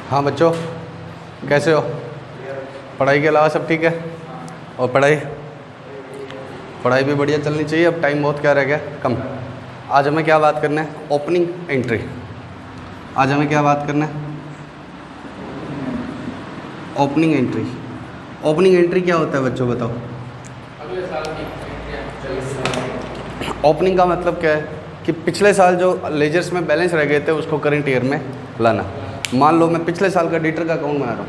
हाँ बच्चों, कैसे हो? पढ़ाई के अलावा सब ठीक है? और पढ़ाई भी बढ़िया चलनी चाहिए। अब टाइम बहुत क्या रह गया, कम। आज हमें क्या बात करना है? Opening entry. आज हमें क्या बात करना है? Opening entry. ओपनिंग एंट्री क्या होता है बच्चों, बताओ? अगले साल की ओपनिंग का मतलब क्या है कि पिछले साल जो लेजर्स में बैलेंस रह गए थे उसको करंट ईयर में लाना। मान लो मैं पिछले साल का डेटर का अकाउंट बना रहा हूँ।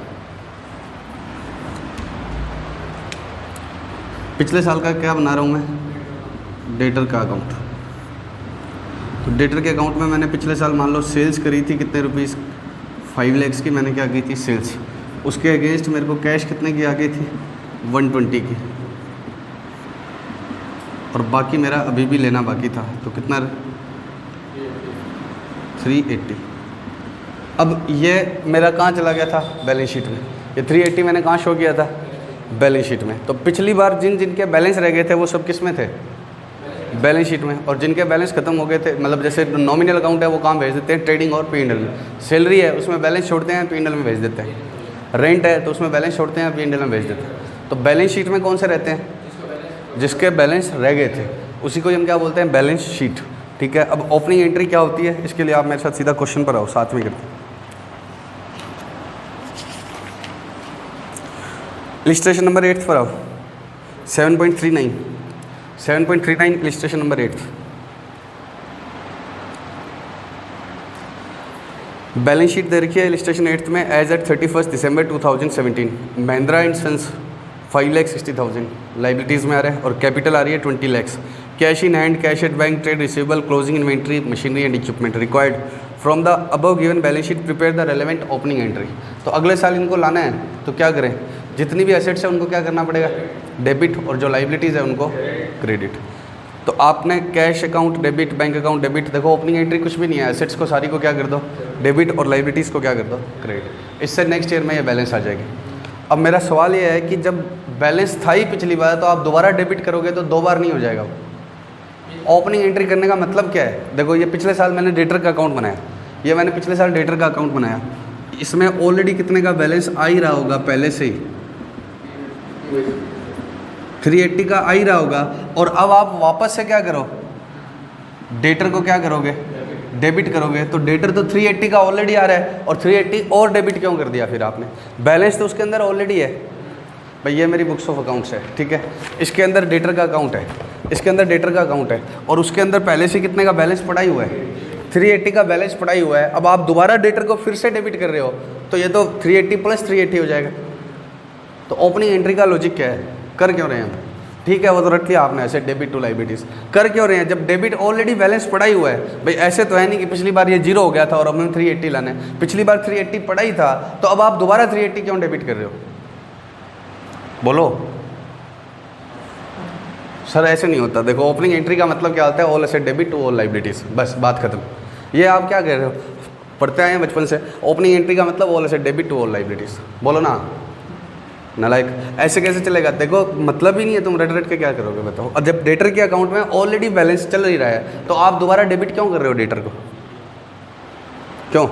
पिछले साल का क्या बना रहा हूँ मैं? डेटर का अकाउंट। तो डेटर के अकाउंट में मैंने पिछले साल मान लो सेल्स करी थी कितने रुपीस, 5 लाख की मैंने क्या की थी सेल्स। उसके अगेंस्ट मेरे को कैश कितने की आ गई थी? 120 की। और बाकी मेरा अभी भी लेना बाकी था, तो कितना? 380। अब ये मेरा कहाँ चला गया था? बैलेंस शीट में। ये 380 मैंने कहाँ शो किया था? बैलेंस शीट में। तो पिछली बार जिनके बैलेंस रह गए थे वो सब किस में थे? बैलेंस शीट में। और जिनके बैलेंस खत्म हो गए थे, मतलब जैसे नॉमिनल अकाउंट है वो कहाँ भेज देते हैं? ट्रेडिंग और P&L में। सैलरी है उसमें बैलेंस छोड़ते हैं, P&L में भेज देते हैं। रेंट है तो उसमें बैलेंस छोड़ते हैं, P&L में भेज देते हैं। तो बैलेंस शीट में कौन से रहते हैं? जिसके बैलेंस रह गए थे उसी को हम क्या बोलते हैं? Balance sheet. ठीक है। अब ओपनिंग एंट्री क्या होती है, इसके लिए आप मेरे साथ सीधा क्वेश्चन पर आओ, साथ में करते हैं। इलिस्ट्रेशन नंबर 8 पर आओ। 7.39 इलिस्ट्रेशन नंबर 8। बैलेंस शीट दे रखी है इलिस्ट्रेशन 8 में। As at 31 December 2017 Mahindra and sons 5,60,000 liabilities में आ रहा है, और कैपिटल आ रही है 20 lakh. Cash in hand, cash at bank, trade receivable, closing inventory, machinery and equipment required from the above given balance sheet prepare the relevant opening entry. तो अगले साल इनको लाना है तो क्या करें? जितनी भी एसेट्स है उनको क्या करना पड़ेगा? डेबिट, और जो लाइबिलिटीज़ है उनको क्रेडिट। तो आपने cash account debit, bank account debit. देखो ओपनिंग एंट्री कुछ भी नहीं है, एसेट्स को सारी को क्या कर दो? डेबिट, और लाइबिलिटीज़ को क्या कर दो? क्रेडिट। इससे नेक्स्ट ईयर में ये बैलेंस आ जाएगी। अब मेरा सवाल ये है कि जब बैलेंस था ही पिछली बार, तो आप दोबारा डेबिट करोगे तो 2 बार नहीं हो जाएगा। ओपनिंग एंट्री करने का मतलब क्या है? देखो ये पिछले साल मैंने डेटर का अकाउंट बनाया, ये मैंने पिछले साल डेटर का अकाउंट बनाया। इसमें ऑलरेडी कितने का बैलेंस आ ही रहा होगा पहले से ही? 380 का आ ही रहा होगा। और अब आप वापस से क्या करो? डेटर को क्या करोगे? डेबिट करोगे। तो डेटर तो 380 का ऑलरेडी आ रहा है, और 380 और डेबिट क्यों कर दिया फिर आपने? बैलेंस तो उसके अंदर ऑलरेडी है भाई। ये मेरी बुक्स ऑफ अकाउंट्स है, ठीक है। इसके अंदर डेटर का अकाउंट है, इसके अंदर डेटर का अकाउंट है, और उसके अंदर पहले से कितने का बैलेंस पड़ा ही हुआ है? 380 का बैलेंस पड़ा ही हुआ है। अब आप दोबारा डेटर को फिर से डेबिट कर रहे हो, तो ये तो 380 + 380 हो जाएगा। तो ओपनिंग एंट्री का लॉजिक क्या है? कर क्यों रहे हैं हम? ठीक है, वो तो रख लिया आपने ऐसे डेबिट टू लाइबिलिटीज़। कर क्यों रहे हैं जब डेबिट ऑलरेडी बैलेंस पड़ा ही हुआ है? भाई ऐसे तो है नहीं कि पिछली बार ये 0 हो गया था और अब हमें 380 लाना है। पिछली बार 380 पड़ा ही था, तो अब आप दोबारा 380 क्यों डेबिट कर रहे हो? बोलो सर, ऐसे नहीं होता। देखो ओपनिंग एंट्री का मतलब क्या होता है? All asset debit to all liabilities, बस बात खत्म। ये आप क्या कह रहे हो? पढ़ते आए हैं बचपन से। ओपनिंग एंट्री का मतलब all asset debit to all liabilities. बोलो ना नालायक, ऐसे कैसे चलेगा? देखो मतलब ही नहीं है, तुम रट के क्या करोगे बताओ? और जब डेटर के अकाउंट में ऑलरेडी बैलेंस चल ही रहा है, तो आप दोबारा डेबिट क्यों कर रहे हो डेटर को? क्यों?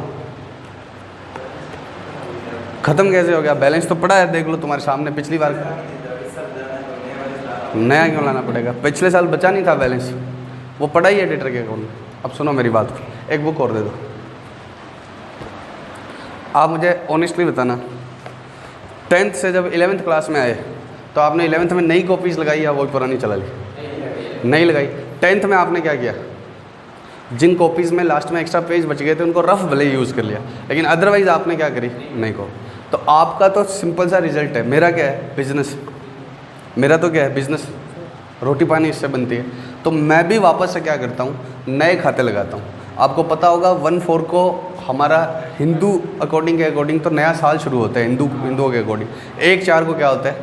खत्म कैसे हो गया? बैलेंस तो पड़ा है, देख लो तुम्हारे सामने। पिछली बार नया क्यों लाना पड़ेगा? पिछले साल बचा नहीं था बैलेंस, वो पड़ा ही है डेटर के अकाउंट में। अब सुनो मेरी बात को, एक बुक और दे दो। आप मुझे ऑनेस्टली बताना, 10th से जब 11th क्लास में आए तो आपने 11th में नई कॉपीज़ लगाई या वो पुरानी चला ली? नहीं लगाई। 10th में आपने क्या किया? जिन कॉपीज़ में लास्ट में एक्स्ट्रा पेज बच गए थे उनको रफ भले ही यूज़ कर लिया, लेकिन अदरवाइज़ आपने क्या करी? नहीं को। तो आपका तो सिंपल सा रिजल्ट है। मेरा क्या है? बिजनेस। मेरा तो क्या है? बिजनेस। रोटी पानी इससे बनती है। तो मैं भी वापस से क्या करता हूँ? नए खाते लगाता हूँ। आपको पता होगा 1/4 को हमारा हिंदू के अकॉर्डिंग तो नया साल शुरू होता है, हिंदुओं के अकॉर्डिंग। 1/4 को क्या होता है?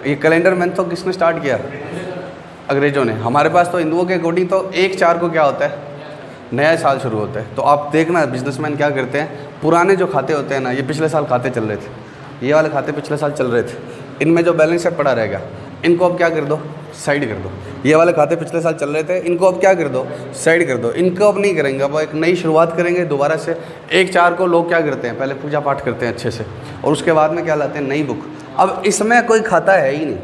ये कैलेंडर मंथ तो किसने स्टार्ट किया? अंग्रेज़ों ने। हमारे पास तो हिंदुओं के अकॉर्डिंग तो 1/4 को क्या होता है? नया साल शुरू होता है। तो आप देखना बिजनेसमैन क्या करते हैं, पुराने जो खाते होते हैं ना, ये पिछले साल खाते चल रहे थे, ये वाले खाते पिछले साल चल रहे थे, इनमें जो बैलेंस है पड़ा रहेगा, इनको अब क्या कर दो? साइड कर दो। ये वाले खाते पिछले साल चल रहे थे, इनको अब क्या कर दो, साइड कर दो। इनको अब नहीं करेंगे, अब एक नई शुरुआत करेंगे दोबारा से। 1/4 को लोग क्या करते हैं, पहले पूजा पाठ करते हैं अच्छे से, और उसके बाद में क्या लाते हैं, नई बुक। अब इसमें कोई खाता है ही नहीं,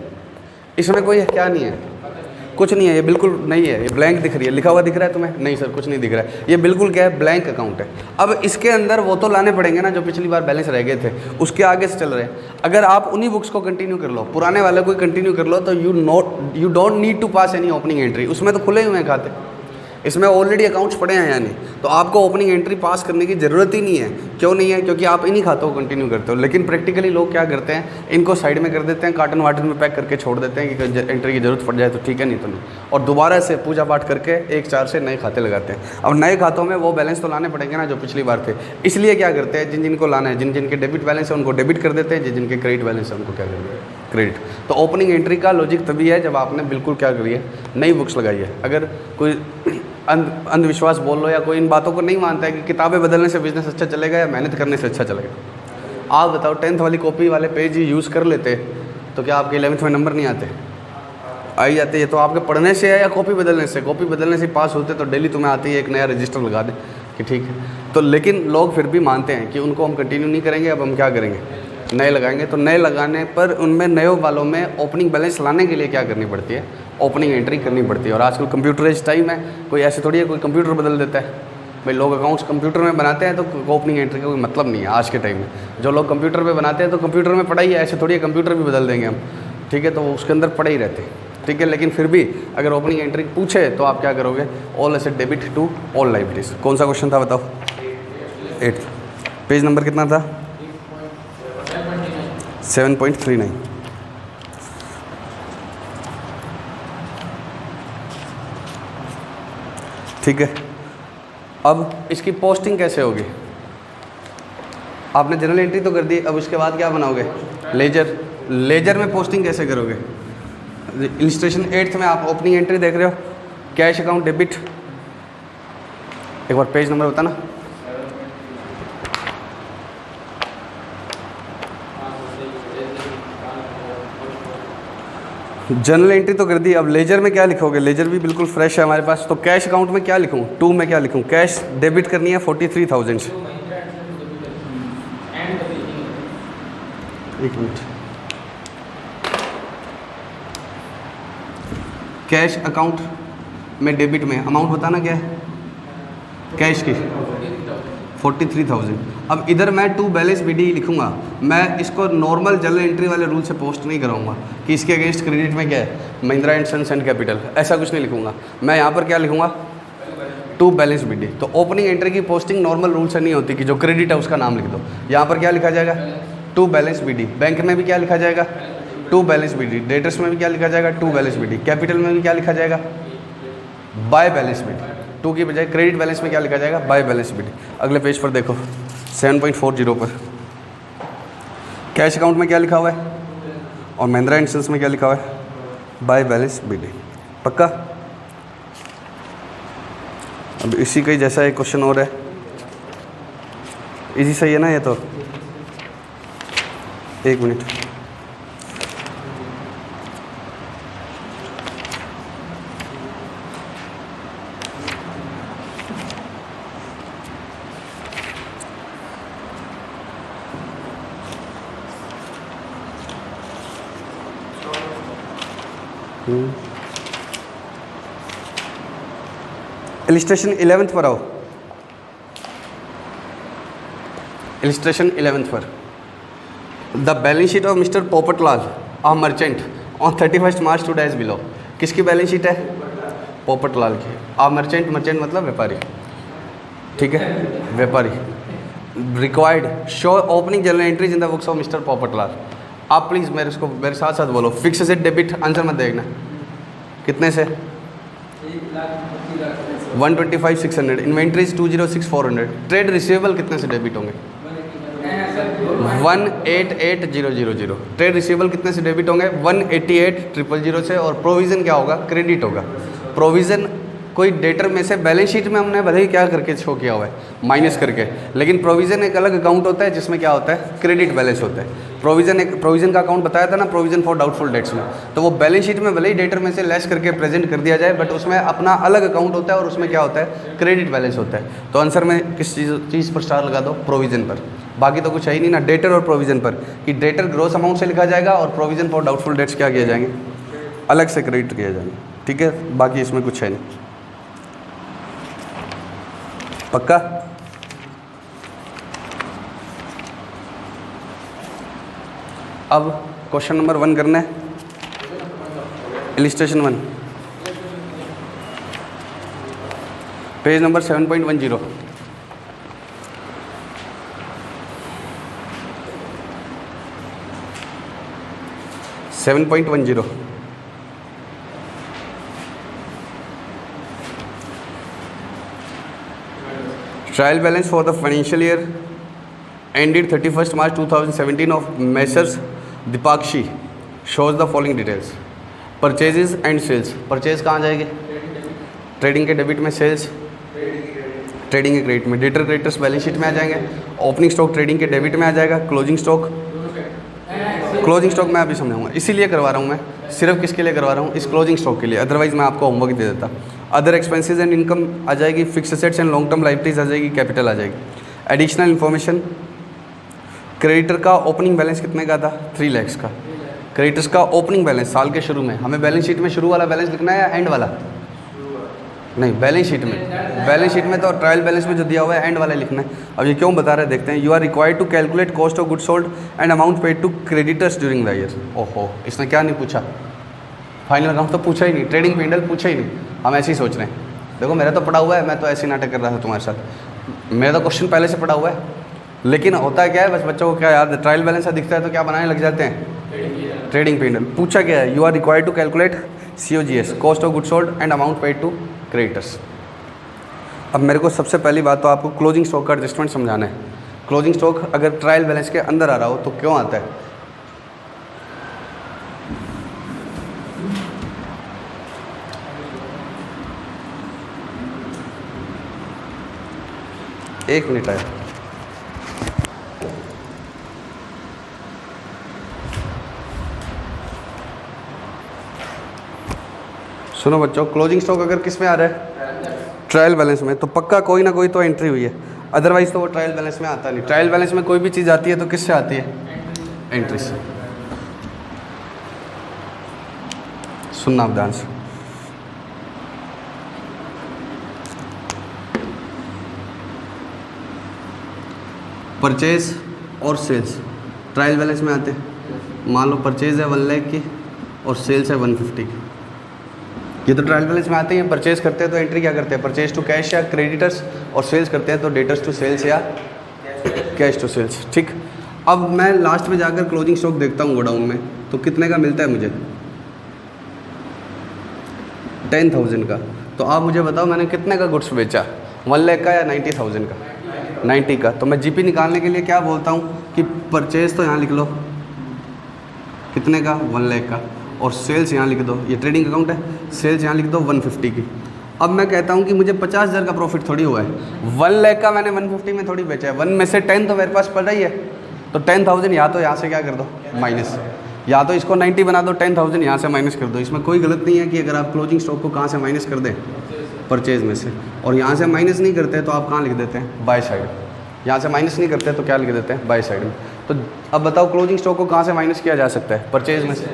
इसमें कोई क्या नहीं है, कुछ नहीं है, ये बिल्कुल नहीं है, ये ब्लैंक दिख रही है। लिखा हुआ दिख रहा है तुम्हें? नहीं सर, कुछ नहीं दिख रहा है, ये बिल्कुल क्या है, ब्लैंक अकाउंट है। अब इसके अंदर वो तो लाने पड़ेंगे ना जो पिछली बार बैलेंस रह गए थे, उसके आगे से चल रहे हैं। अगर आप उन्हीं बुक्स को कंटिन्यू कर लो, पुराने वाले को कंटिन्यू कर लो, तो you don't need to pass any opening entry. उसमें तो खुले हुए हैं खाते, इसमें ऑलरेडी अकाउंट्स पड़े हैं, यानी तो आपको ओपनिंग एंट्री पास करने की ज़रूरत ही नहीं है। क्यों नहीं है? क्योंकि आप इन्हीं खातों को कंटिन्यू करते हो। लेकिन प्रैक्टिकली लोग क्या करते हैं, इनको साइड में कर देते हैं, कार्टन वाटन में पैक करके छोड़ देते हैं कि एंट्री की ज़रूरत पड़ जाए तो ठीक है, नहीं तो नहीं, और दोबारा से पूजा पाठ करके 1/4 से नए खाते लगाते हैं। अब नए खातों में वो बैलेंस तो लाने पड़ेंगे ना जो पिछली बार थे, इसलिए क्या करते हैं, जिन जिनको लाना है, जिन जिनके डेबिट बैलेंस है उनको डेबिट कर देते हैं, जिन जिनके क्रेडिट बैलेंस है उनको क्या कर देते हैं, क्रेडिट। तो ओपनिंग एंट्री का लॉजिक तभी है जब आपने बिल्कुल क्या करी है, नई बुक्स लगाई है। अगर कोई अंधविश्वास बोल लो या कोई इन बातों को नहीं मानता है कि किताबें बदलने से बिजनेस अच्छा चलेगा या मेहनत करने से अच्छा चलेगा, आप बताओ 10th वाली कॉपी वाले पेज ही यूज़ कर लेते तो क्या आपके 11th में नंबर नहीं आते? आ ही जाते। ये तो आपके पढ़ने से है या कॉपी बदलने से? कॉपी बदलने से पास होते तो डेली तुम्हें आती है एक नया रजिस्टर लगा दें कि ठीक है। तो लेकिन लोग फिर भी मानते हैं कि उनको हम कंटिन्यू नहीं करेंगे, अब हम क्या करेंगे, नए लगाएंगे। तो नए लगाने पर उनमें नए वालों में ओपनिंग बैलेंस लाने के लिए क्या करनी पड़ती है, ओपनिंग एंट्री करनी पड़ती है। और आजकल कंप्यूटराइज टाइम है, कोई ऐसे थोड़ी है कोई कंप्यूटर बदल देता है भाई। लोग अकाउंट्स कंप्यूटर में बनाते हैं तो ओपनिंग एंट्री का कोई मतलब नहीं है आज के टाइम में। जो लोग कंप्यूटर पे बनाते हैं तो कंप्यूटर में पढ़ाई है, ऐसे थोड़ी है कंप्यूटर भी बदल देंगे हम, ठीक है, तो उसके अंदर पढ़े ही रहते हैं, ठीक है। लेकिन फिर भी अगर ओपनिंग एंट्री पूछे तो आप क्या करोगे, all asset debit to all liabilities. कौन सा क्वेश्चन था बताओ? 8th। पेज नंबर कितना था? 7.39। ठीक है। अब इसकी पोस्टिंग कैसे होगी? आपने जनरल एंट्री तो कर दी, अब उसके बाद क्या बनाओगे, लेजर। लेजर में पोस्टिंग कैसे करोगे? इलस्ट्रेशन 8th में आप ओपनिंग एंट्री देख रहे हो, कैश अकाउंट डेबिट, एक बार पेज नंबर बताना। जनरल एंट्री तो कर दी, अब लेजर में क्या लिखोगे? लेजर भी बिल्कुल फ्रेश है हमारे पास। तो कैश अकाउंट में क्या लिखूँ, 2 में क्या लिखूँ, कैश डेबिट करनी है 43,000। एक मिनट, कैश अकाउंट में डेबिट में अमाउंट बताना क्या है, कैश की 43,000। अब इधर मैं टू बैलेंस BD लिखूंगा, मैं इसको नॉर्मल जनरल एंट्री वाले रूल से पोस्ट नहीं कराऊंगा कि इसके अगेंस्ट क्रेडिट में क्या है, Mahindra and sons and capital, ऐसा कुछ नहीं लिखूंगा। मैं यहाँ पर क्या लिखूंगा, टू बैलेंस BD। तो ओपनिंग एंट्री की पोस्टिंग नॉर्मल रूल से नहीं होती कि जो क्रेडिट है उसका नाम लिख दो। यहाँ पर क्या लिखा जाएगा, टू बैलेंस BD। बैंक में भी क्या लिखा जाएगा, टू बैलेंस BD। डेटर्स में भी क्या लिखा जाएगा, टू बैलेंस BD। कैपिटल में भी क्या लिखा जाएगा, बाय बैलेंस BD। टू की बजाय क्रेडिट बैलेंस में क्या लिखा जाएगा, बाय बैलेंस BD। अगले पेज पर देखो 7.40 पर कैश अकाउंट में क्या लिखा हुआ है और महिंद्रा एंड सन्स में क्या लिखा हुआ है, बाय बैलेंस BD। पक्का? अब इसी का ही जैसा एक क्वेश्चन और है, इजी सही है ना ये तो? एक मिनट, इलिस्ट्रेशन 11th पर आओ। इलिस्ट्रेशन 11th पर, the balance sheet of mister Popatlal a merchant on 31st March 2 days below. किसकी बैलेंस शीट है, पोपटलाल की। अ मर्चेंट, मर्चेंट मतलब व्यापारी, ठीक है, व्यापारी। Required show opening general entries in the books of mister Popatlal. आप प्लीज़ मेरे साथ साथ बोलो, फिक्स एसेट डेबिट, आंसर मत देखना, कितने से, 125,600। इन्वेंट्रीज 206,400। ट्रेड रिसीवेबल कितने से डेबिट होंगे, 188,000। ट्रेड रिसीवेबल कितने से डेबिट होंगे, 188,000 से। और प्रोविज़न क्या होगा, क्रेडिट होगा। प्रोविज़न कोई डेटर में से बैलेंस शीट में हमने भले ही क्या करके शो किया हुआ है, माइनस करके, लेकिन प्रोविज़न एक अलग अकाउंट होता है जिसमें क्या होता है, क्रेडिट बैलेंस होता है। प्रोविज़न का अकाउंट बताया था ना, प्रोविज़न फॉर डाउटफुल डेट्स में, तो वो बैलेंस शीट में भले ही डेटर में से लेस करके प्रेजेंट कर दिया जाए, बट उसमें अपना अलग अकाउंट होता है और उसमें क्या होता है, क्रेडिट बैलेंस होता है। तो आंसर में किस चीज़ पर स्टार लगा दो, प्रोविज़न पर। बाकी तो कुछ है ही नहीं ना, डेटर और प्रोविज़न पर, कि डेटर ग्रॉस अमाउंट से लिखा जाएगा और प्रोविज़न फॉर डाउटफुल डेट्स क्या किए जाएंगे, अलग से क्रेडिट किए जाएंगे। ठीक है, बाकी इसमें कुछ है नहीं। पक्का? अब क्वेश्चन नंबर 1 करना है, illustration 1, page number 7.10। Trial balance for the financial year ended 31st March 2017 of Messrs Dipakshi shows the following details. Purchases and sales, purchase कहाँ जाएगी, ट्रेडिंग के डेबिट में, सेल्स ट्रेडिंग के क्रेडिट में, डेटर क्रेडिटर्स बैलेंस शीट में आ जाएंगे, opening stock trading के डेबिट में आ जाएगा, क्लोजिंग स्टॉक मैं अभी समझाऊंगा, इसीलिए करवा रहा हूँ मैं, सिर्फ किसके लिए करवा रहा हूँ, इस क्लोजिंग स्टॉक के लिए, अदरवाइज मैं आपको होमवर्क दे देता। अदर एक्सपेंसेस एंड इनकम आ जाएगी, fix assets and long term liabilities आ जाएगी, कैपिटल आ जाएगी। एडिशनल इन्फॉर्मेशन, क्रेडिटर का ओपनिंग बैलेंस कितने का था, 3 लाख का। क्रेडिटर्स का ओपनिंग बैलेंस साल के शुरू में, हमें बैलेंस शीट में शुरू वाला बैलेंस लिखना है या एंड वाला, नहीं बैलेंस शीट में तो ट्रायल बैलेंस में जो दिया हुआ है एंड वाला लिखना है। अब ये क्यों बता रहे हैं देखते हैं। You are required to calculate cost of good sold and amount paid to creditors during the year. ओहो, इसने क्या नहीं पूछा, फाइनल अकाउंट तो पूछा ही नहीं, ट्रेडिंग पेंडल पूछा ही नहीं, हम ऐसे ही सोच रहे हैं। देखो मेरा तो पड़ा हुआ है, मैं तो ऐसे नाटक कर रहा था तुम्हारे साथ, मेरा तो क्वेश्चन पहले से पड़ा हुआ है, लेकिन होता क्या है, बस बच्चों को क्या याद है, ट्रायल बैलेंस दिखता है तो क्या बनाने लग जाते हैं, ट्रेडिंग पेंडल। पूछा क्या है, you are required to calculate COGS, cost of good sold and amount paid to creditors. अब मेरे को सबसे पहली बात तो आपको क्लोजिंग स्टॉक का एडजस्टमेंट समझाना है। क्लोजिंग स्टॉक अगर ट्रायल बैलेंस के अंदर आ रहा हो तो क्यों आता है, एक मिनट है, सुनो बच्चों, क्लोजिंग स्टॉक अगर किस में आ रहा है, ट्रायल बैलेंस में, तो पक्का कोई ना कोई तो एंट्री हुई है, अदरवाइज तो वो ट्रायल बैलेंस में आता नहीं। ट्रायल बैलेंस में कोई भी चीज़ आती है तो किससे आती है, एंट्री से। सुनना आप ध्यान से, परचेज और सेल्स ट्रायल बैलेंस में आते हैं। मान लो परचेज है 1 लाख की और सेल्स है 150 की, ये तो ट्रायल बैलेंस में आते हैं। परचेज करते हैं तो एंट्री क्या करते हैं, परचेज टू कैश या क्रेडिटर्स, और सेल्स करते हैं तो डेटर्स टू सेल्स या कैश टू सेल्स। ठीक, अब मैं लास्ट में जाकर क्लोजिंग स्टॉक देखता हूँ गोडाउन में, तो कितने का मिलता है मुझे, 10,000 का। तो आप मुझे बताओ मैंने कितने का गुड्स बेचा, 1 लाख का या 90,000 का, 90 का। तो मैं GP निकालने के लिए क्या बोलता हूँ कि परचेज तो यहाँ लिख लो कितने का, 1 लाख का, और सेल्स यहाँ लिख दो, ये ट्रेडिंग अकाउंट है, सेल्स यहाँ लिख दो 150 की। अब मैं कहता हूँ कि मुझे 50,000 का प्रॉफिट थोड़ी हुआ है, 1 लाख का मैंने 150 में थोड़ी बेचा है, 1 में से 10 तो मेरे पास पड़ रही है, तो 10,000 या तो यहाँ से क्या कर दो माइनस, या तो इसको 90 बना दो, 10,000 यहाँ से माइनस कर दो। इसमें कोई गलत नहीं है कि अगर आप क्लोजिंग स्टॉक को कहाँ से माइनस कर दें, परचेज में से, और यहाँ से माइनस नहीं करते तो आप कहाँ लिख देते हैं, बाय साइड। यहाँ से माइनस नहीं करते तो क्या लिख देते हैं, बाय साइड में। तो अब बताओ क्लोजिंग स्टॉक को कहाँ से माइनस किया जा सकता है, परचेज में से।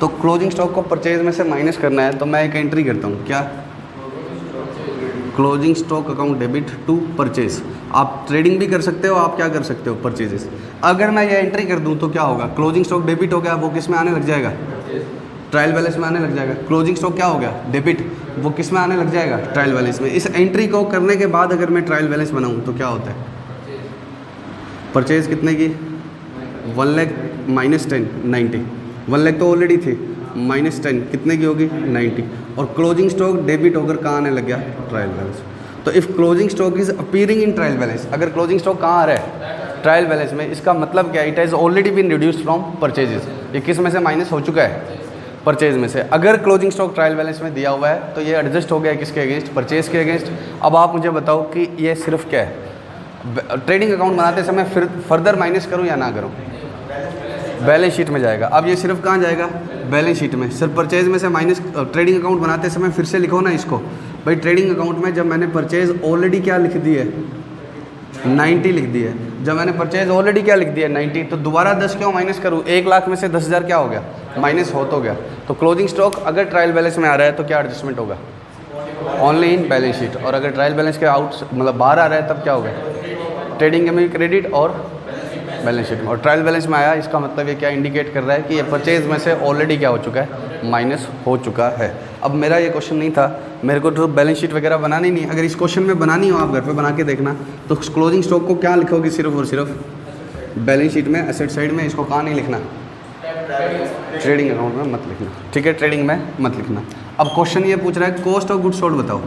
तो क्लोजिंग स्टॉक को परचेज में से माइनस करना है तो मैं एक एंट्री करता हूँ, क्या, closing stock account debit to purchase. आप ट्रेडिंग भी कर सकते हो, आप क्या कर सकते हो, परचेजेस। अगर मैं ये एंट्री कर दूँ तो क्या होगा, क्लोजिंग स्टॉक डेबिट हो गया, वो किस में आने लग जाएगा, ट्रायल बैलेंस में आने लग जाएगा। क्लोजिंग स्टॉक क्या हो गया, डेबिट, वो किस में आने लग जाएगा, ट्रायल बैलेंस में। इस एंट्री को करने के बाद अगर मैं ट्रायल बैलेंस बनाऊँ तो क्या होता है, परचेज कितने की, 1 लाख माइनस 10, 90, 1 लाख तो ऑलरेडी थी, माइनस 10 कितने की होगी, 90, और क्लोजिंग स्टॉक डेबिट होकर कहाँ आने लग गया, ट्रायल बैलेंस। तो if closing stock is appearing in trial balance, अगर क्लोजिंग स्टॉक कहाँ आ रहा है, ट्रायल बैलेंस में, इसका मतलब क्या है, it has already been reduced from purchases, ये किस में से माइनस हो चुका है, परचेज में से। अगर क्लोजिंग स्टॉक ट्रायल बैलेंस में दिया हुआ है तो ये एडजस्ट हो गया किसके अगेंस्ट, परचेज के अगेंस्ट। अब आप मुझे बताओ कि ये सिर्फ क्या है, ट्रेडिंग अकाउंट बनाते समय फिर फर्दर माइनस करूँ या ना करूँ, बैलेंस शीट में जाएगा। अब ये सिर्फ कहाँ जाएगा, बैलेंस शीट में। सिर्फ परचेज में से माइनस, ट्रेडिंग अकाउंट बनाते समय फिर से लिखो ना इसको भाई, ट्रेडिंग अकाउंट में जब मैंने परचेज ऑलरेडी क्या लिख दी है 90 लिख दी है, जब मैंने परचेज ऑलरेडी क्या लिख दिया 90, तो दोबारा 10 क्यों माइनस करूँ, 1 लाख में से 10,000 क्या हो गया माइनस हो तो गया। तो क्लोजिंग स्टॉक अगर ट्रायल बैलेंस में आ रहा है तो क्या एडजस्टमेंट होगा, ओनली इन बैलेंस शीट। और अगर ट्रायल बैलेंस के आउट मतलब बाहर आ रहा है तब क्या होगा, ट्रेडिंग में क्रेडिट और बैलेंस शीट में। और ट्रायल बैलेंस में आया, इसका मतलब ये क्या इंडिकेट कर रहा है कि ये परचेज में से ऑलरेडी क्या हो चुका है, माइनस हो चुका है। अब मेरा ये क्वेश्चन नहीं था, मेरे को तो बैलेंस शीट वगैरह बनानी नहीं। अगर इस क्वेश्चन में बनानी हो आप घर पे बना के देखना, तो क्लोजिंग स्टॉक को क्या लिखोगे, सिर्फ और सिर्फ बैलेंस शीट में एसेट साइड में, इसको कहाँ नहीं लिखना, ट्रेडिंग अकाउंट में मत लिखना, ठीक है, ट्रेडिंग में मत लिखना। अब क्वेश्चन ये पूछ रहा है कॉस्ट ऑफ गुड्स सोल्ड बताओ।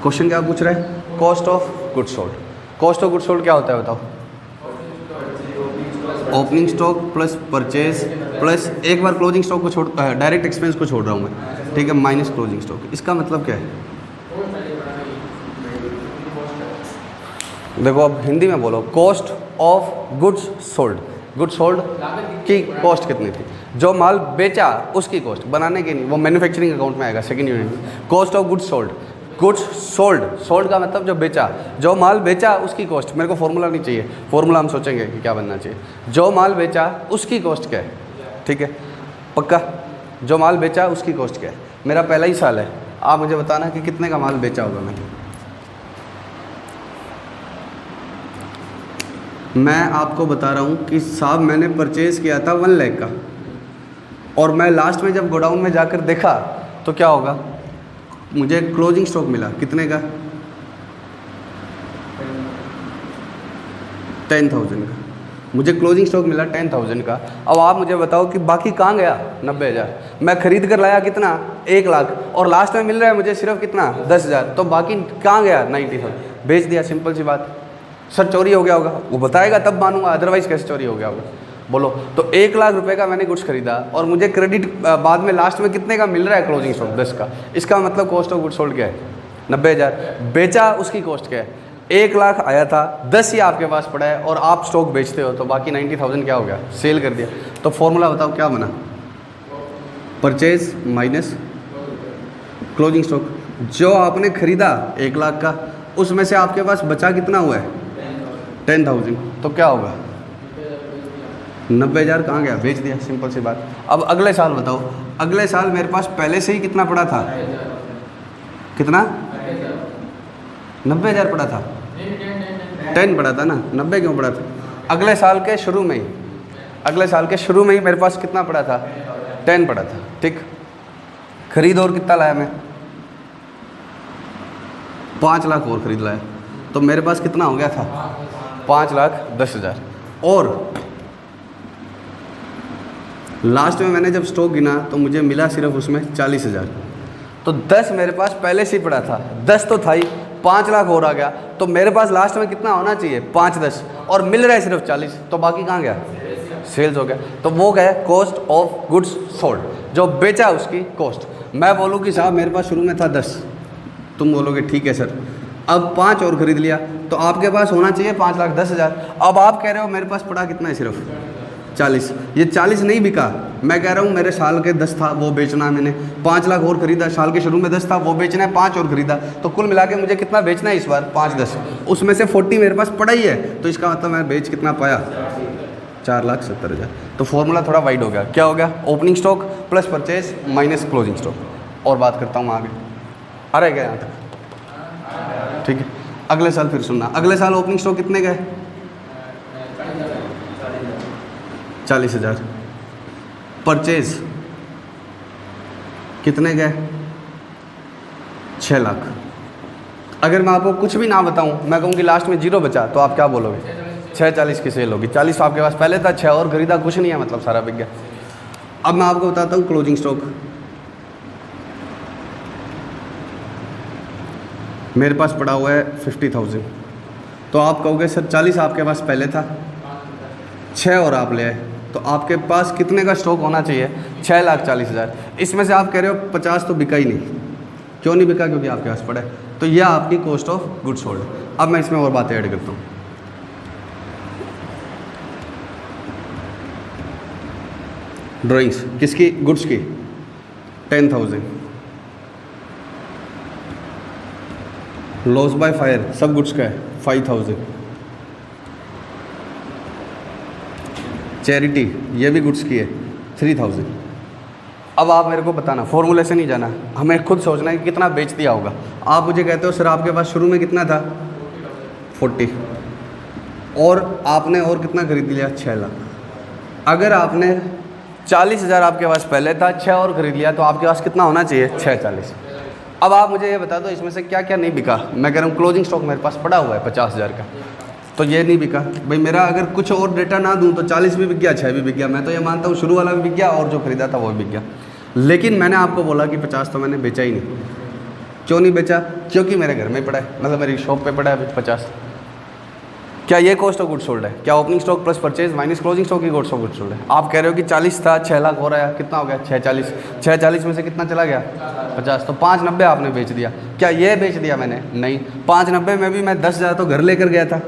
क्वेश्चन क्या पूछ रहा है, cost of goods sold. Cost of goods sold क्या होता है बताओ, opening stock plus purchase plus एक बार क्लोजिंग स्टॉक को छोड़, डायरेक्ट एक्सपेंस को छोड़ रहा हूँ मैं, ठीक है, माइनस क्लोजिंग स्टॉक। इसका मतलब क्या है, देखो अब हिंदी में बोलो, cost of goods sold. Goods sold की कॉस्ट कितनी थी, जो माल बेचा उसकी कॉस्ट, बनाने की नहीं, वो मैन्युफैक्चरिंग अकाउंट में आएगा सेकंड यूनिट में। Cost of goods sold, goods sold, sold का मतलब जो बेचा, जो माल बेचा उसकी कॉस्ट। मेरे को फॉर्मूला नहीं चाहिए, फॉर्मूला हम सोचेंगे कि क्या बनना चाहिए। जो माल बेचा उसकी कॉस्ट क्या है, ठीक है, पक्का, जो माल बेचा उसकी कॉस्ट क्या है। मेरा पहला ही साल है, आप मुझे बताना कि कितने का माल बेचा होगा मैंने। मैं आपको बता रहा हूँ कि साहब मैंने परचेज़ किया था 1 लाख का, और मैं लास्ट में जब गोडाउन में जाकर देखा तो क्या होगा, मुझे क्लोजिंग स्टॉक मिला कितने का, 10,000 का। मुझे क्लोजिंग स्टॉक मिला 10,000 का। अब आप मुझे बताओ कि बाकी कहाँ गया 90,000। मैं खरीद कर लाया कितना 1 लाख, और लास्ट में मिल रहा है मुझे सिर्फ कितना 10,000, तो बाकी कहाँ गया 90,000, बेच दिया, सिंपल सी बात। सर चोरी हो गया होगा, वो बताएगा तब मानूंगा, अदरवाइज कैसे चोरी हो गया होगा बोलो। तो 1 लाख रुपए का मैंने गुड्स खरीदा और मुझे क्रेडिट बाद में लास्ट में कितने का मिल रहा है, क्लोजिंग स्टॉक 10 का। इसका मतलब कॉस्ट ऑफ गुड्स सोल्ड क्या है 90,000, बेचा उसकी कॉस्ट क्या है 1 लाख आया था, 10 ही आपके पास पड़ा है और आप स्टॉक बेचते हो, तो बाकी 90,000 क्या हो गया, सेल कर दिया। तो फॉर्मूला बताओ क्या बना, परचेज माइनस क्लोजिंग स्टॉक। जो आपने खरीदा 1 लाख का, उसमें से आपके पास बचा कितना हुआ है 10,000, तो क्या होगा 90,000 कहाँ गया, बेच दिया, सिंपल सी बात। अब अगले साल बताओ, अगले साल मेरे पास पहले से ही कितना पड़ा था, कितना 90,000 पड़ा था, 10 पड़ा था ना, 90 क्यों पड़ा था, अगले साल के शुरू में ही, अगले साल के शुरू में ही मेरे पास कितना पड़ा था 10 पड़ा था, ठीक। खरीद और कितना लाया मैं 5 लाख और खरीद लाया, तो मेरे पास कितना हो गया था 5,10,000। और लास्ट में मैंने जब स्टॉक गिना तो मुझे मिला सिर्फ उसमें 40,000, तो 10 मेरे पास पहले से ही पड़ा था, 10 तो था ही, 5 लाख और आ गया, तो मेरे पास लास्ट में कितना होना चाहिए 5-10, और मिल रहा है सिर्फ 40, तो बाकी कहाँ गया, सेल्स हो गया। तो वो गया कॉस्ट ऑफ गुड्स सोल्ड, जो बेचा उसकी कॉस्ट। मैं बोलूँ कि साहब मेरे पास शुरू में था 10, तुम बोलोगे ठीक है सर, अब 5 और खरीद लिया, तो आपके पास होना चाहिए 5,10,000। अब आप कह रहे हो मेरे पास पड़ा कितना है सिर्फ 40, ये 40 नहीं बिका, मैं कह रहा हूँ मेरे साल के 10 था वो बेचना है मैंने, 5 लाख और खरीदा, साल के शुरू में 10 था वो बेचना है, 5 और खरीदा, तो कुल मिला के मुझे कितना बेचना है इस बार 5-10, उसमें से 40 मेरे पास पड़ा ही है, तो इसका मतलब मैं बेच कितना पाया 4,70,000। तो फॉर्मूला थोड़ा वाइड हो गया, क्या हो गया, opening stock plus purchase minus closing stock. और बात करता हूँ आगे, आ रहा है क्या यहाँ तक, ठीक है। अगले साल फिर सुनना, अगले साल ओपनिंग स्टॉक कितने गए 40,000, परचेज कितने गए 6 लाख। अगर मैं आपको कुछ भी ना बताऊं, मैं कहूँ कि लास्ट में 0 बचा, तो आप क्या बोलोगे 6,40 की सेल होगी, 40 आपके पास पहले था, 6 और खरीदा, कुछ नहीं है, मतलब सारा बिक गया। अब मैं आपको बताता हूँ क्लोजिंग स्टॉक, मेरे पास पड़ा हुआ है 50,000, तो आप कहोगे सर 40 आपके पास पहले था, 6 और आप ले आए, तो आपके पास कितने का स्टॉक होना चाहिए? 6,40,000। इसमें से आप कह रहे हो 50 तो बिका ही नहीं। क्यों नहीं बिका? क्योंकि आपके पास पड़ा है। तो यह आपकी कॉस्ट ऑफ गुड्स सोल्ड। अब मैं इसमें और बातें ऐड करता हूँ। ड्राइंग्स किसकी? गुड्स की 10,000। लॉस बाय फायर सब गुड्स का है 5,000। चैरिटी ये भी गुड्स की है 3,000। अब आप मेरे को बताना, फॉर्मूले से नहीं जाना, हमें खुद सोचना है कि कितना बेच दिया होगा। आप मुझे कहते हो सर आपके पास शुरू में कितना था? 40, और आपने और कितना खरीद लिया? 6 लाख। अगर आपने 40,000 आपके पास पहले था, 6 और खरीद लिया, तो आपके पास कितना होना चाहिए? 6,40। अब आप मुझे ये बता दो इसमें से क्या क्या नहीं बिका। मैं कह रहा हूँ क्लोजिंग स्टॉक मेरे पास पड़ा हुआ है 50,000 का, तो ये नहीं बिका। भाई मेरा अगर कुछ और डेटा ना दूँ तो 40 भी बिक गया, 6 भी बिक गया। मैं तो ये मानता हूँ शुरू वाला भी बिक गया और जो खरीदा था वो भी बिक गया। लेकिन मैंने आपको बोला कि 50 तो मैंने बेचा ही नहीं। क्यों नहीं बेचा? क्योंकि मेरे घर में पड़ा है, मतलब मेरी शॉप पे पड़ा है अभी 50। क्या ये कॉस्ट ऑफ गुड्स सोल्ड है? क्या opening stock plus purchase minus closing stock की कॉस्ट ऑफ गुड्स सोल्ड है? आप कह रहे हो कि 40 था, 6 लाख हो रहा है, कितना हो गया? 640। 640 में से कितना चला गया? 50। तो 590 आपने बेच दिया। क्या ये बेच दिया मैंने? नहीं। 590 में भी मैं 10,000 तो घर लेकर गया था,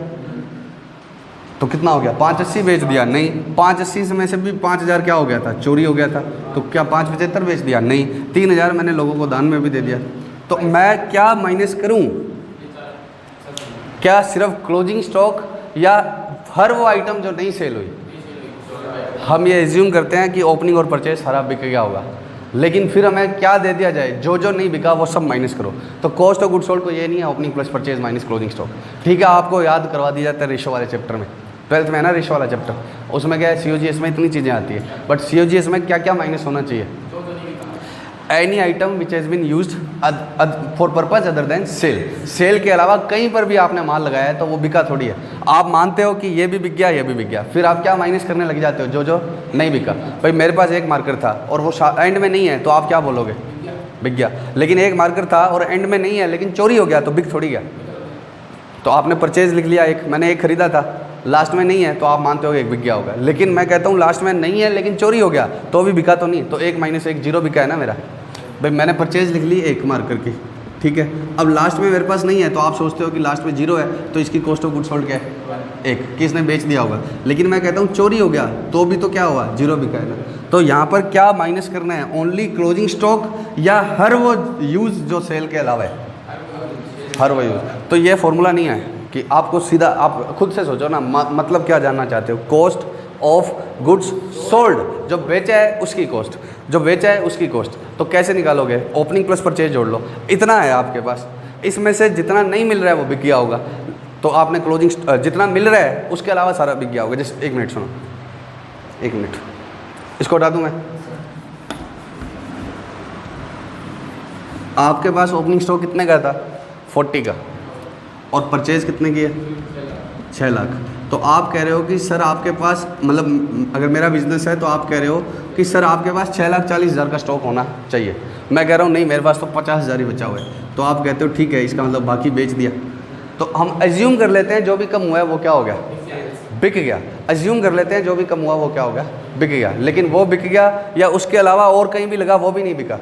तो कितना हो गया? 580 बेच दिया? नहीं। 580 में से भी 5,000 क्या हो गया था? चोरी हो गया था। तो क्या 575 बेच दिया? नहीं। 3,000 मैंने लोगों को दान में भी दे दिया। तो मैं क्या माइनस करूं? क्या सिर्फ क्लोजिंग स्टॉक या हर वो आइटम जो नहीं सेल हुई? हम ये एज्यूम करते हैं कि ओपनिंग और परचेज सारा बिक गया होगा, लेकिन फिर हमें क्या दे दिया जाए? जो जो नहीं बिका वो सब माइनस करो। तो कॉस्ट ऑफ गुड्स सोल्ड को ये नहीं है opening plus purchase minus closing stock. ठीक है, आपको याद करवा दिया जाता है रेशो वाले चैप्टर में, 12th में है ना रेशो वाला चैप्टर, उसमें क्या है? COGS में इतनी चीज़ें आती है, बट COGS में क्या क्या माइनस होना चाहिए? Any item which has been used for purpose other than sale. Sale के अलावा कहीं पर भी आपने माल लगाया है तो वो बिका थोड़ी है। आप मानते हो कि ये भी बिक गया, ये भी बिक गया, फिर आप क्या माइनस करने लग जाते हो? जो जो नहीं बिका। भाई मेरे पास एक मार्कर था और वो एंड में नहीं है, तो आप क्या बोलोगे? बिक गया। लेकिन एक मार्कर था और एंड में नहीं है लेकिन चोरी हो गया, तो बिक थोड़ी गया। तो आपने परचेज लिख लिया एक, मैंने एक खरीदा था, लास्ट में नहीं है, तो आप मानते हो एक बिक गया होगा। लेकिन मैं कहता हूँ लास्ट में नहीं है लेकिन चोरी हो गया, तो भी बिका तो नहीं। तो 1 - 1 0 बिका है ना मेरा। भाई मैंने परचेज लिख ली एक मार्कर की, ठीक है। अब लास्ट में मेरे पास नहीं है, तो आप सोचते हो कि लास्ट में 0 है, तो इसकी कॉस्ट ऑफ गुड्स सोल्ड क्या है? 1, कि इसने बेच दिया होगा। लेकिन मैं कहता हूँ चोरी हो गया, तो भी तो क्या हुआ? 0 बिका है ना। तो यहाँ पर क्या माइनस करना है? ओनली क्लोजिंग स्टॉक या हर वो यूज़ जो सेल के अलावा है? हर वो यूज़। तो ये फॉर्मूला नहीं है कि आपको सीधा, आप खुद से सोचो ना, मतलब क्या जानना चाहते हो? कॉस्ट ऑफ गुड्स सोल्ड, जो बेचा है उसकी कॉस्ट, जो बेचा है उसकी कॉस्ट। तो कैसे निकालोगे? ओपनिंग प्लस परचेज जोड़ लो, इतना है आपके पास। इसमें से जितना नहीं मिल रहा है वो बिक गया होगा, तो आपने क्लोजिंग जितना मिल रहा है उसके अलावा सारा बिक गया होगा। जस्ट 1 मिनट सुनो, 1 मिनट, इसको हटा दूँ मैं। आपके पास ओपनिंग स्टॉक कितने का था? 40 का, और परचेज कितने की है? 6 लाख। तो आप कह रहे हो कि सर आपके पास, मतलब अगर मेरा बिजनेस है तो आप कह रहे हो कि सर आपके पास 6,40,000 का स्टॉक होना चाहिए। मैं कह रहा हूँ नहीं, मेरे पास तो 50,000 ही बचा हुआ है। तो आप कहते हो ठीक है, इसका मतलब बाकी बेच दिया। तो हम एज्यूम कर लेते हैं जो भी कम हुआ है वो क्या हो गया? बिक गया। एज्यूम कर लेते हैं जो भी कम हुआ वो क्या हो गया? बिक गया। लेकिन वो बिक गया या उसके अलावा और कहीं भी लगा वो भी नहीं बिका,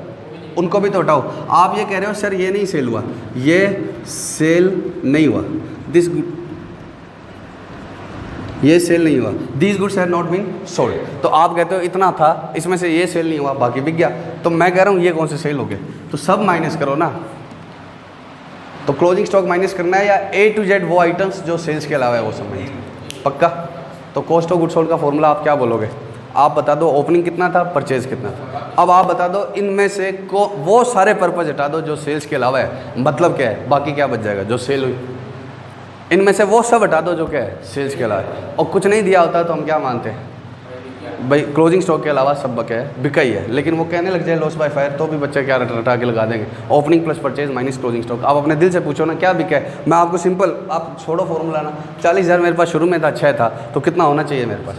उनको भी तो हटाओ। आप ये कह रहे हो सर ये नहीं सेल हुआ, ये सेल नहीं हुआ, ये सेल नहीं हुआ, these goods have not been sold. तो आप कहते हो इतना था, इसमें से ये सेल नहीं हुआ, बाकी बिक गया। तो मैं कह रहा हूँ ये कौन से सेल हो गए? तो सब माइनस करो ना। तो क्लोजिंग स्टॉक माइनस करना है या A to Z वो आइटम्स जो सेल्स के अलावा है वो सब माइनस? पक्का। तो कॉस्ट ऑफ गुड्स सोल्ड का फॉर्मूला आप क्या बोलोगे? आप बता दो ओपनिंग कितना था, परचेज कितना था। अब आप बता दो इनमें से वो सारे पर्पज हटा दो जो सेल्स के अलावा है। मतलब क्या है? बाकी क्या बच जाएगा? जो सेल हुई। इनमें से वो सब हटा दो जो क्या है? सेल्स के अलावा। और कुछ नहीं दिया होता तो हम क्या मानते हैं? भाई क्लोजिंग स्टॉक के अलावा सब बिका ही है। लेकिन वो कहने लग जाए लॉस बाय फायर, तो भी बच्चे क्या रटा के लगा देंगे? Opening plus purchase minus closing stock. आप अपने दिल से पूछो ना क्या बिका है। मैं आपको सिंपल, आप छोड़ो फॉर्मूला ना, 40,000 मेरे पास शुरू में था, 6 था, तो कितना होना चाहिए मेरे पास?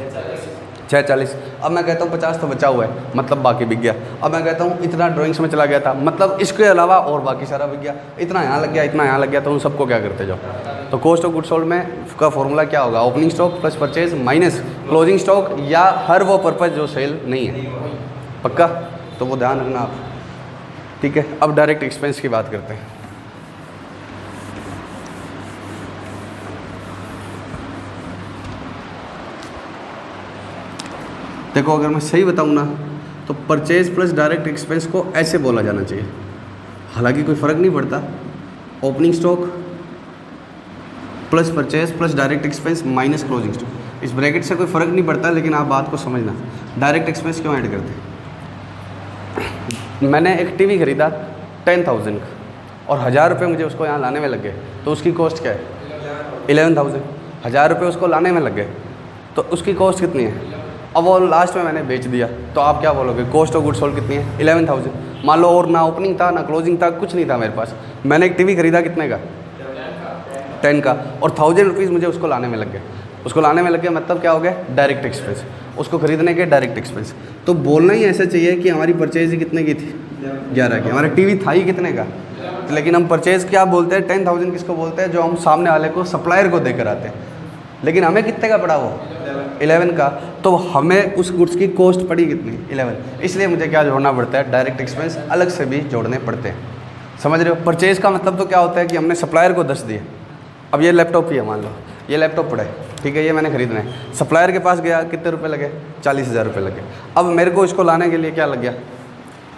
640। अब मैं कहता हूँ 50 तो बचा हुआ है, मतलब बाकी बिक गया। अब मैं कहता हूँ इतना ड्राइंग्स में चला गया था, मतलब इसके अलावा और बाकी सारा बिक गया। इतना यहाँ लग गया, इतना यहाँ लग गया, तो उन सबको क्या करते जाओ। तो कॉस्ट ऑफ गुड सोल्ड में का फॉर्मूला क्या होगा? Opening stock plus purchase minus closing stock, या हर वो पर्पज़ जो सेल नहीं है। पक्का? तो वो ध्यान रखना आप, ठीक है। अब डायरेक्ट एक्सपेंस की बात करते हैं। देखो, अगर मैं सही बताऊँ ना, तो परचेज प्लस डायरेक्ट एक्सपेंस को ऐसे बोला जाना चाहिए, हालांकि कोई फ़र्क नहीं पड़ता। Opening stock plus purchase plus direct expense minus closing stock. इस ब्रैकेट से कोई फ़र्क नहीं पड़ता, लेकिन आप बात को समझना, डायरेक्ट एक्सपेंस क्यों ऐड करते हैं। मैंने एक टीवी ख़रीदा 10,000 का, और 1000 रुपये मुझे उसको यहाँ लाने में लग गए, तो उसकी कॉस्ट क्या है? 11,000। 1000 रुपये उसको लाने में लग गए, तो उसकी कॉस्ट कितनी है? अब वो लास्ट में मैंने बेच दिया, तो आप क्या बोलोगे? कॉस्ट ऑफ गुड सोल्ड कितनी है? 11,000। मान लो और ना ओपनिंग था ना क्लोजिंग था, कुछ नहीं था मेरे पास, मैंने एक टीवी ख़रीदा कितने का? 10 का, और 1000 रुपीज़ मुझे उसको लाने में लग गए। उसको लाने में लग गया, मतलब क्या हो गया? Direct expense. उसको खरीदने के डायरेक्ट एक्सपेंस। तो बोलना ही ऐसा चाहिए कि हमारी परचेज कितने की थी? 11 की। हमारा टीवी था ही कितने का? लेकिन हम परचेज क्या बोलते हैं? 10,000 किसको बोलते हैं? जो हम सामने वाले को, सप्लायर को देकर आते हैं। लेकिन हमें कितने का पड़ा वो? 11 का। तो हमें उस गुड्स की कॉस्ट पड़ी कितनी? 11। इसलिए मुझे क्या जोड़ना पड़ता है? डायरेक्ट एक्सपेंस अलग से भी जोड़ने पड़ते हैं। समझ रहे हो? परचेज का मतलब तो क्या होता है कि हमने सप्लायर को 10 दिए। अब ये लैपटॉप ही है, मान लो ये लैपटॉप पड़ा है, ठीक है, ये मैंने खरीदना है। सप्लायर के पास गया, कितने रुपए लगे? 40,000 रुपये लगे। अब मेरे को इसको लाने के लिए क्या लग गया?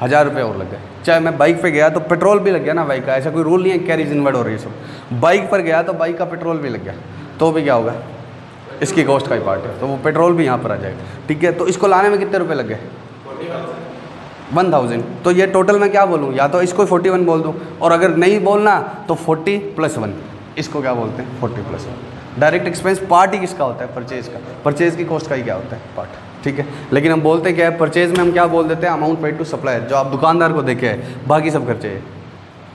1000 रुपये और लग गए। चाहे मैं बाइक पे गया तो पेट्रोल भी लग गया ना बाइक का, ऐसा कोई रूल नहीं है कैरीज इनवर्ड हो रही है सब। बाइक पर गया तो बाइक का पेट्रोल भी लग गया, तो भी क्या होगा? इसकी कॉस्ट का ही पार्ट है, तो वो पेट्रोल भी यहाँ पर आ जाएगा, ठीक है। तो इसको लाने में कितने रुपए लग गए? 1000। तो ये टोटल मैं क्या बोलूँ? या तो इसको 41 बोल दूँ, और अगर नहीं बोलना तो 40 + 1, इसको क्या बोलते हैं? 40 + 1। डायरेक्ट एक्सपेंस पार्ट ही किसका होता है? परचेज का। परचेज की कॉस्ट का ही क्या होता है? पार्ट, ठीक है। लेकिन हम बोलते क्या है? परचेज में हम क्या बोल देते हैं? अमाउंट पेड टू सप्लायर, जो आप दुकानदार को देखे है, बाकी सब खर्चे हैं,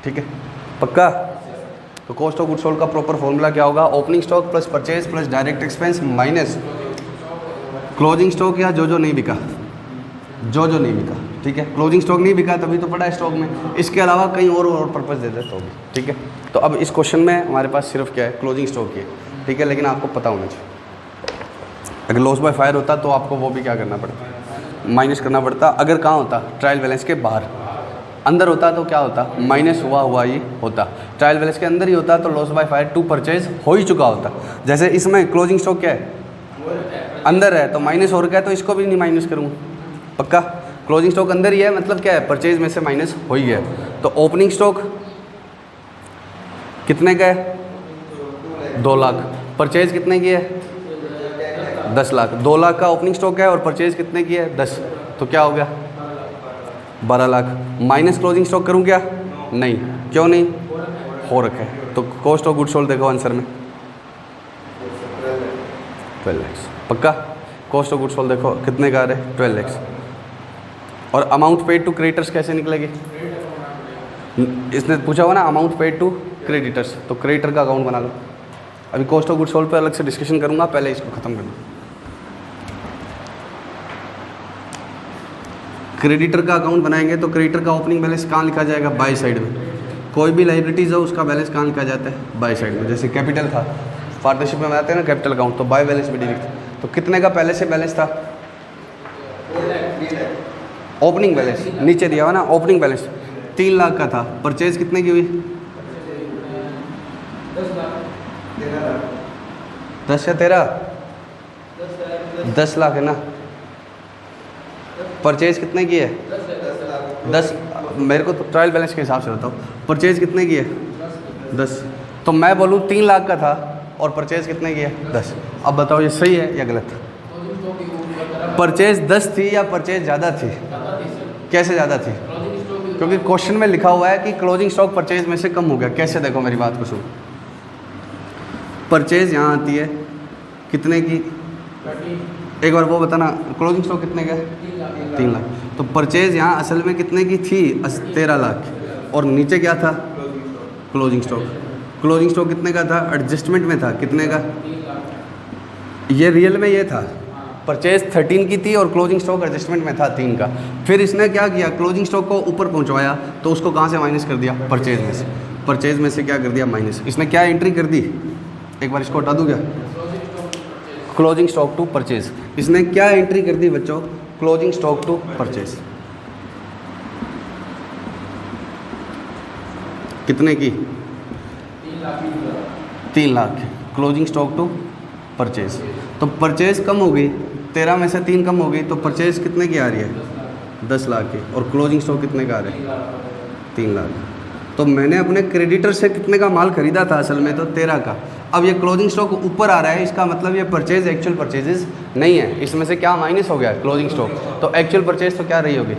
ठीक है। पक्का? तो कॉस्ट ऑफ गुड सोल्ड का प्रॉपर फॉर्मूला क्या होगा? Opening stock plus purchase plus direct expense minus closing stock, या जो नहीं बिका, जो नहीं बिका, ठीक है। क्लोजिंग स्टॉक नहीं बिका तभी तो पड़ा है स्टॉक में, इसके अलावा कहीं और पर्पज़ दे दे तो भी, ठीक है। तो अब इस क्वेश्चन में हमारे पास सिर्फ क्या है? क्लोजिंग स्टॉक की है, ठीक है। लेकिन आपको पता होना चाहिए, अगर लॉस बाय फायर होता तो आपको वो भी क्या करना पड़ता? माइनस करना पड़ता। अगर कहाँ होता? ट्रायल बैलेंस के बाहर। अंदर होता तो क्या होता? माइनस हुआ ही होता। ट्रायल बैलेंस के अंदर ही होता तो loss by fire to purchase हो ही चुका होता। जैसे इसमें क्लोजिंग स्टॉक क्या है? अंदर है, तो माइनस हो रखा है, तो इसको भी नहीं माइनस करूँगा। पक्का? क्लोजिंग स्टॉक अंदर ही है, मतलब क्या है? परचेज में से माइनस हो ही है। तो ओपनिंग स्टॉक कितने का है? 2 लाख। परचेज कितने की है? 10 लाख। 2 लाख का ओपनिंग स्टॉक है और परचेज कितने की है? 10। तो क्या हो गया? 12 लाख। माइनस क्लोजिंग स्टॉक करूं क्या? नहीं। क्यों नहीं? हो रखा है। तो कॉस्ट ऑफ गुड सोल्ड देखो आंसर में 12 लाख। पक्का? कॉस्ट ऑफ गुड सोल्ड देखो कितने का आ रहा है? 12 लाख। और अमाउंट पेड टू क्रेडिटर्स कैसे निकलेगी? इसने पूछा हुआ ना, अमाउंट पेड टू क्रेडिटर्स, तो क्रेडिटर का अकाउंट बना लो। अभी कॉस्ट ऑफ गुड सोल्ड पे अलग से डिस्कशन करूंगा, पहले इसको खत्म करना। क्रेडिटर का अकाउंट बनाएंगे तो क्रेडिटर का ओपनिंग बैलेंस कहाँ लिखा जाएगा? बाय साइड में। कोई भी लाइबिलिटीज़ हो उसका बैलेंस कहाँ लिखा जाता है? बाय साइड में। जैसे कैपिटल था, पार्टनरशिप में बनाते हैं ना कैपिटल अकाउंट, तो बाय बैलेंस भी लिखते हैं। तो कितने का पहले से बैलेंस था? ओपनिंग बैलेंस नीचे दिया हुआ ना, ओपनिंग बैलेंस 3 लाख का था। परचेज कितने की हुई? 10 या 13? 10 लाख है ना। परचेज कितने की है? 10। मेरे को तो ट्रायल बैलेंस के हिसाब से बताओ, परचेज कितने की है? 10। तो मैं बोलूँ 3 लाख का था और परचेज कितने की है? 10। अब बताओ ये सही है या गलत? परचेज 10 थी या परचेज ज़्यादा थी? कैसे ज़्यादा थी? क्योंकि क्वेश्चन में लिखा हुआ है कि क्लोजिंग स्टॉक परचेज में से कम हो गया। कैसे? देखो मेरी बात को सुनो। परचेज यहाँ आती है कितने की? एक बार वो बताना, क्लोजिंग स्टॉक कितने का? 3 लाख। तो परचेज यहाँ असल में कितने की थी? 13 लाख। और नीचे क्या था? Closing stock. क्लोजिंग स्टॉक कितने का था? एडजस्टमेंट में था कितने का? ये रियल में ये था परचेज 13 की थी और क्लोजिंग स्टॉक एडजस्टमेंट में था 3 का। फिर इसने क्या किया, क्लोजिंग स्टॉक को ऊपर पहुंचवाया, तो उसको कहाँ से माइनस कर दिया, परचेज में से। परचेज में से क्या कर दिया, माइनस। इसने क्या एंट्री कर दी, एक बार इसको हटा दूँ क्या, क्लोजिंग स्टॉक टू परचेज। इसने क्या एंट्री कर दी बच्चों, क्लोजिंग स्टॉक टू परचेज। कितने की, 3 lakh. Closing stock to purchase, तो परचेज कम हो गई, 13 में से 3 कम हो गई, तो परचेज कितने की आ रही है, 10 लाख की। और क्लोजिंग स्टॉक कितने का आ रहा है, 3 लाख। तो मैंने अपने क्रेडिटर से कितने का माल खरीदा था असल में, तो 13 का। अब ये क्लोजिंग स्टॉक ऊपर आ रहा है, इसका मतलब ये परचेज एक्चुअल परचेजेस नहीं है, इसमें से क्या माइनस हो गया, क्लोजिंग स्टॉक। तो एक्चुअल परचेज तो क्या रही होगी,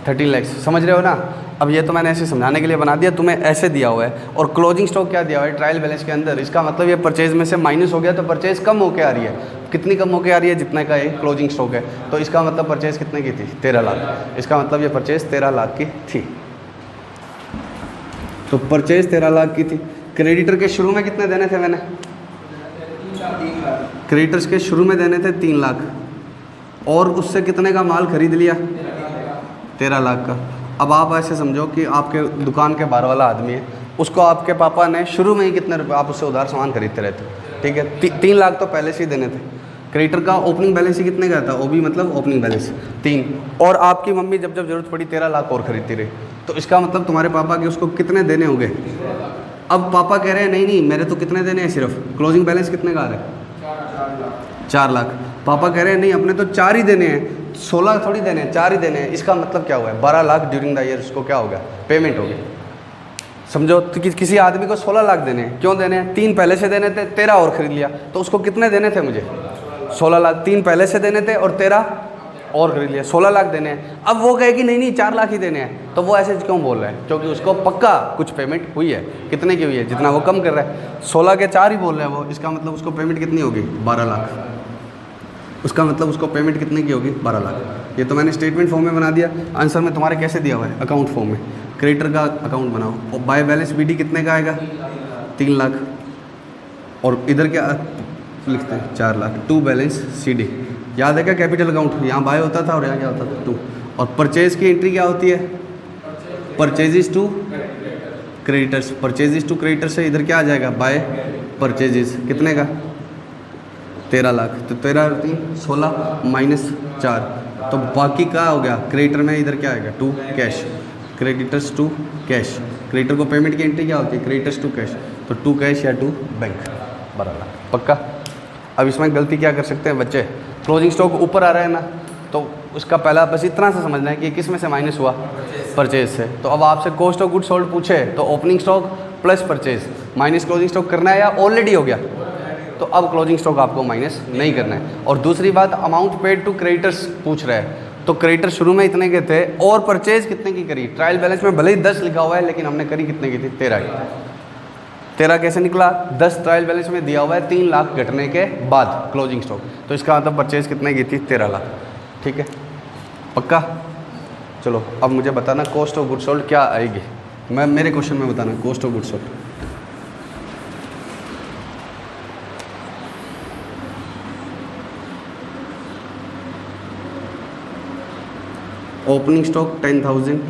13 लाख। समझ रहे हो ना। अब ये तो मैंने ऐसे समझाने के लिए बना दिया, तुम्हें ऐसे दिया हुआ है। और क्लोजिंग स्टॉक क्या दिया हुआ है, ट्रायल बैलेंस के अंदर। इसका मतलब ये परचेज में से माइनस हो गया, तो परचेज कम होके आ रही है। कितनी कम होके आ रही है, जितने का ये क्लोजिंग स्टॉक है। तो इसका मतलब परचेज कितने की थी, 13 लाख। इसका मतलब ये परचेज 13 लाख की थी। तो परचेज 13 लाख की थी। क्रेडिटर के शुरू में कितने देने थे मैंने, क्रेडिटर्स के शुरू में देने थे 3 लाख, और उससे कितने का माल खरीद लिया, 13 लाख का। अब आप ऐसे समझो कि आपके दुकान के बाहर वाला आदमी है, उसको आपके पापा ने शुरू में ही कितने रुपए, आप उससे उधार सामान खरीदते रहते, ठीक है। 3 लाख तो पहले से ही देने थे। क्रेडिटर का ओपनिंग बैलेंस ही कितने का था, वो भी मतलब ओपनिंग बैलेंस 3। और आपकी मम्मी जब जब जरूरत पड़ी 13 लाख और खरीदती रही, तो इसका मतलब तुम्हारे पापा के उसको कितने देने होंगे। अब पापा कह रहे हैं नहीं मेरे तो कितने देने हैं, सिर्फ क्लोजिंग बैलेंस कितने का आ रहा है, 4 लाख। पापा कह रहे हैं नहीं अपने तो 4 ही देने हैं, 16 थोड़ी देने हैं, 4 ही देने हैं। इसका मतलब क्या हुआ है, 12 लाख ड्यूरिंग द ईयर उसको क्या हो गया, पेमेंट हो गई। समझो तो किसी आदमी को 16 लाख देने हैं, क्यों देने हैं, 3 पहले से देने थे, 13 और खरीद लिया, तो उसको कितने देने थे मुझे, 16 लाख। 3 पहले से देने थे और 13 और खरीद लिया, 16 लाख देने हैं। अब वो कहे कि नहीं 4 लाख ही देने हैं, तो वो ऐसे क्यों बोल रहा है, क्योंकि उसको पक्का कुछ पेमेंट हुई है। कितने की हुई है, जितना वो कम कर रहा है, 16 के 4 ही बोल रहा है वो। इसका मतलब उसको पेमेंट कितनी होगी, 12 लाख। उसका मतलब उसको पेमेंट कितने की होगी, 12 लाख। ये तो मैंने स्टेटमेंट फॉर्म में बना दिया। आंसर में तुम्हारे कैसे दिया हुआ है, अकाउंट फॉर्म में। क्रेडिटर का अकाउंट बनाओ, और बाय बैलेंस बीडी कितने का आएगा, 3 लाख। और इधर क्या लिखते हैं, 4 लाख। टू बैलेंस सीडी, याद है क्या, कैपिटल अकाउंट। यहाँ बाय होता था और यहाँ क्या होता था, टू। और परचेज की एंट्री क्या होती है, purchases to creditors. Purchases to creditors से इधर क्या आ जाएगा, बाय परचेजेस। कितने का, 13 लाख। तो 13 16 माइनस 4, तो बाकी क्या हो गया, क्रेडिटर में इधर क्या आएगा, to cash. Creditors to cash, creditor को पेमेंट की एंट्री क्या होती है, क्रेडिटर्स टू कैश। तो टू कैश या टू बैंक, 12 लाख पक्का। अब इसमें गलती क्या कर सकते हैं बच्चे, क्लोजिंग स्टॉक ऊपर आ रहा है ना, तो उसका पहला बस इतना सा समझना है कि किस में से माइनस हुआ, परचेज से। तो अब आपसे कॉस्ट ऑफ गुड सोल्ड पूछे तो opening stock plus purchase minus closing stock करना है या ऑलरेडी हो गया, तो अब क्लोजिंग स्टॉक आपको माइनस नहीं करना है। और दूसरी बात, अमाउंट पेड टू क्रेडिटर्स पूछ रहा है, तो क्रेडिटर शुरू में इतने के थे और परचेज कितने की करी। ट्रायल बैलेंस में भले ही 10 लिखा हुआ है, लेकिन हमने करी कितने की थी, 13 की। 13 कैसे निकला, 10 ट्रायल बैलेंस में दिया हुआ है 3 लाख घटने के बाद क्लोजिंग स्टॉक, तो इसका मतलब परचेज कितने की थी, 13 लाख। ठीक है पक्का। चलो अब मुझे बताना कॉस्ट ऑफ गुड सोल्ड क्या आएगी, मैं मेरे क्वेश्चन में बताना cost of good sold. Opening stock 10,000,